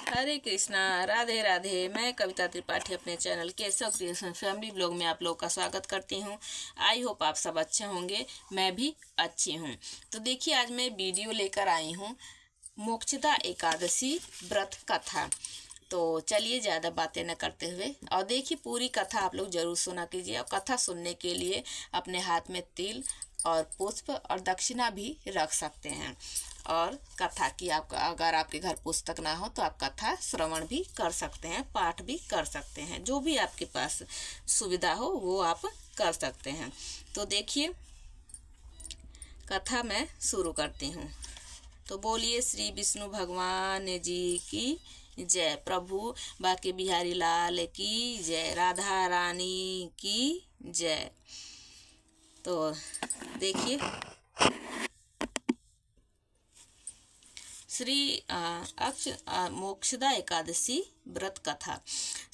हरे कृष्णा, राधे राधे। मैं कविता त्रिपाठी अपने channel Keshav creation family blog में आप लोग का स्वागत करती हूँ। आई होप आप सब अच्छे होंगे, मैं भी अच्छी हूँ। तो देखिए, आज मैं वीडियो लेकर आई हूँ मोक्षदा एकादशी व्रत कथा। तो चलिए ज़्यादा बातें न करते हुए और देखिए पूरी कथा आप लोग जरूर सुना कीजिए। और कथा सुनने के लिए अपने हाथ में तिल और पुष्प और दक्षिणा भी रख सकते हैं। और कथा की अगर आपके घर पुस्तक ना हो तो आप कथा श्रवण भी कर सकते हैं, पाठ भी कर सकते हैं, जो भी आपके पास सुविधा हो वो आप कर सकते हैं। तो देखिए कथा मैं शुरू करती हूँ। तो बोलिए श्री विष्णु भगवान जी की जय, प्रभु बाके बिहारी लाल की जय, राधा रानी की जय। तो देखिए श्री मोक्षदा एकादशी व्रत कथा।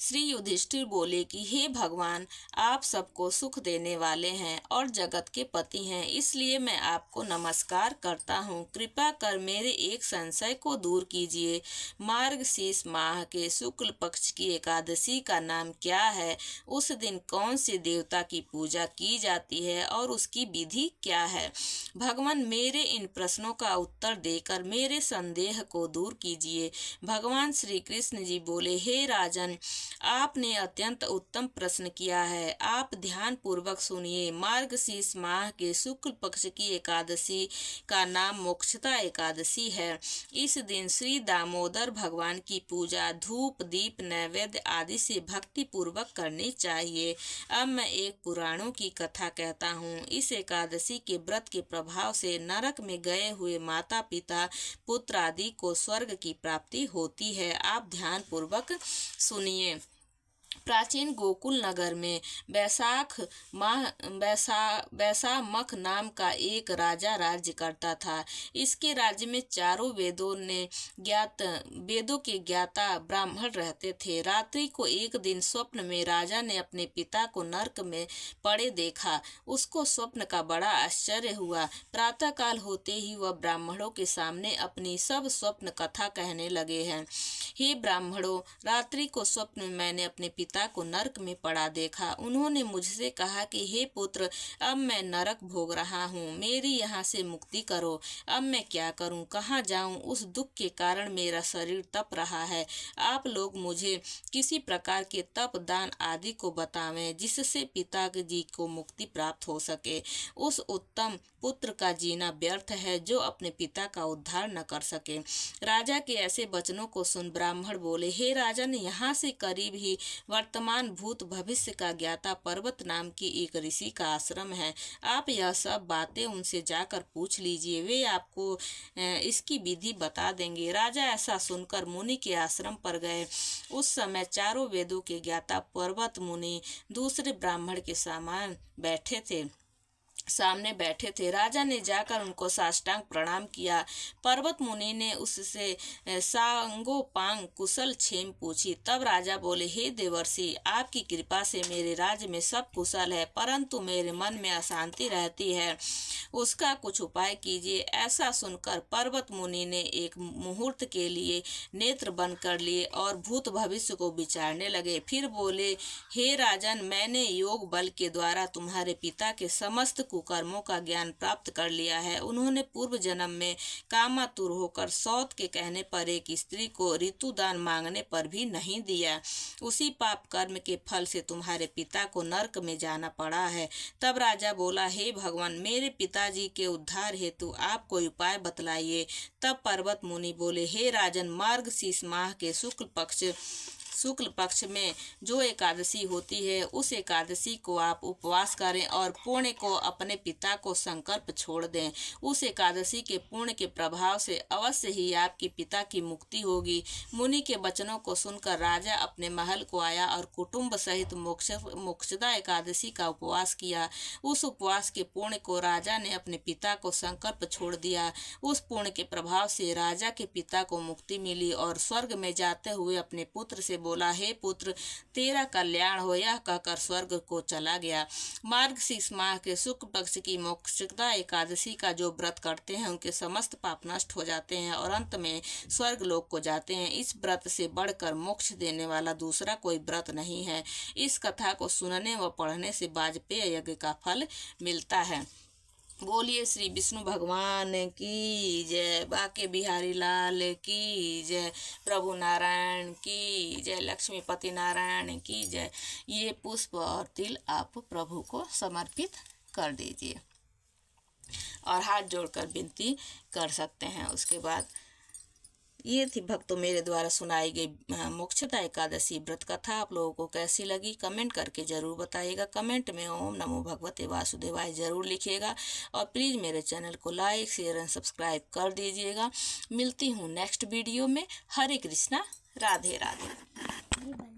श्री युधिष्ठिर बोले कि हे भगवान, आप सबको सुख देने वाले हैं और जगत के पति हैं, इसलिए मैं आपको नमस्कार करता हूँ। कृपा कर मेरे एक संशय को दूर कीजिए। मार्गशीर्ष माह के शुक्ल पक्ष की एकादशी का नाम क्या है? उस दिन कौन से देवता की पूजा की जाती है और उसकी विधि क्या है? भगवान, मेरे इन प्रश्नों का उत्तर देकर मेरे संदेह को दूर कीजिए। भगवान श्री कृष्ण जी बोले, हे राजन, आपने अत्यंत उत्तम प्रश्न किया है। आप ध्यान पूर्वक सुनिए। मार्गशीर्ष माह के शुक्ल पक्ष की एकादशी का नाम मोक्षदा एकादशी है। इस दिन श्री दामोदर भगवान की पूजा धूप दीप नैवेद्य आदि से भक्ति पूर्वक करनी चाहिए। अब मैं एक पुराणों की कथा कहता हूँ। इस एकादशी के व्रत के प्रभाव से नरक में गए हुए माता पिता पुत्र आदि को स्वर्ग की प्राप्ति होती है। आप ध्यान पूर्वक सुनिए। प्राचीन गोकुल नगर में वैशामख नाम का एक राजा राज्य करता था। इसके राज्य में चारों वेदों के ज्ञाता ब्राह्मण रहते थे। रात्रि को एक दिन स्वप्न में राजा ने अपने पिता को नरक में पड़े देखा। उसको स्वप्न का बड़ा आश्चर्य हुआ। प्रातः काल होते ही वह ब्राह्मणों के सामने अपनी सब स्वप्न कथा कहने लगे हैं। हे ब्राह्मणों, रात्रि को स्वप्न में मैंने अपने पिता को नरक में पड़ा देखा। उन्होंने मुझसे कहा कि हे पुत्र, अब मैं नरक भोग रहा हूँ, मेरी यहाँ से मुक्ति करो। अब मैं क्या करूँ, कहाँ जाऊँ? उस दुख के कारण मेरा शरीर तप रहा है। आप लोग मुझे किसी प्रकार के तप दान आदि को बतावें, जिससे पिता जी को मुक्ति प्राप्त हो सके। उस उत्तम पुत्र का जीना व्यर्थ है जो अपने पिता का उद्धार न कर सके। राजा के ऐसे वचनों को सुन ब्राह्मण बोले, हे राजन, यहाँ से करीब ही वर्तमान भूत भविष्य का ज्ञाता पर्वत नाम की एक ऋषि का आश्रम है। आप यह सब बातें उनसे जाकर पूछ लीजिए, वे आपको इसकी विधि बता देंगे। राजा ऐसा सुनकर मुनि के आश्रम पर गए। उस समय चारों वेदों के ज्ञाता पर्वत मुनि दूसरे ब्राह्मण के सामने बैठे थे। राजा ने जाकर उनको साष्टांग प्रणाम किया। पर्वत मुनि ने उससे सांगोपांग कुशल क्षेम पूछी। तब राजा बोले, हे देवर्षि, आपकी कृपा से मेरे राज्य में सब कुशल है, परंतु मेरे मन में अशांति रहती है, उसका कुछ उपाय कीजिए। ऐसा सुनकर पर्वत मुनि ने एक मुहूर्त के लिए नेत्र बंद कर लिए और भूत भविष्य को विचारने लगे। फिर बोले, हे राजन, मैंने योग बल के द्वारा तुम्हारे पिता के समस्त कुकर्मों का ज्ञान प्राप्त कर लिया है। उन्होंने पूर्व जन्म में कामातुर होकर सौत के कहने पर एक स्त्री को ऋतुदान मांगने पर भी नहीं दिया। उसी पाप कर्म के फल से तुम्हारे पिता को नरक में जाना पड़ा है। तब राजा बोला, हे भगवान, मेरे पिताजी के उद्धार हेतु आप कोई उपाय बतलाइए। तब पर्वत मुनि बोले, हे राजन, मार्गशीर्ष माह के शुक्ल पक्ष में जो एकादशी होती है, उस एकादशी को आप उपवास करें और पुण्य को अपने पिता को संकल्प छोड़ दें। उस एकादशी के पुण्य के प्रभाव से अवश्य ही आपके पिता की मुक्ति होगी। मुनि के वचनों को सुनकर राजा अपने महल को आया और कुटुंब सहित मोक्षदा एकादशी का उपवास किया। उस उपवास के पुण्य को राजा ने अपने पिता को संकल्प छोड़ दिया। उस पुण्य के प्रभाव से राजा के पिता को मुक्ति मिली और स्वर्ग में जाते हुए अपने पुत्र से बोला, हे पुत्र, तेरा कल्याण हो। यह कहकर स्वर्ग को चला गया। मार्गशीर्ष माह के शुक्ल पक्ष की मोक्षदा एकादशी का जो व्रत करते हैं उनके समस्त पाप नष्ट हो जाते हैं और अंत में स्वर्ग लोक को जाते हैं। इस व्रत से बढ़कर मोक्ष देने वाला दूसरा कोई व्रत नहीं है। इस कथा को सुनने व पढ़ने से वाजपेय यज्ञ का फल मिलता है। बोलिए श्री विष्णु भगवान की जय, बाके बिहारी लाल की जय, प्रभु नारायण की जय, लक्ष्मीपति नारायण की जय। ये पुष्प और तिल आप प्रभु को समर्पित कर दीजिए और हाथ जोड़कर विनती कर सकते हैं। उसके बाद ये थी भक्तों मेरे द्वारा सुनाई गई मोक्षदा एकादशी व्रत कथा। आप लोगों को कैसी लगी कमेंट करके ज़रूर बताइएगा। कमेंट में ओम नमो भगवते वासुदेवाय ज़रूर लिखिएगा और प्लीज़ मेरे चैनल को लाइक शेयर एंड सब्सक्राइब कर दीजिएगा। मिलती हूँ नेक्स्ट वीडियो में। हरे कृष्णा, राधे राधे।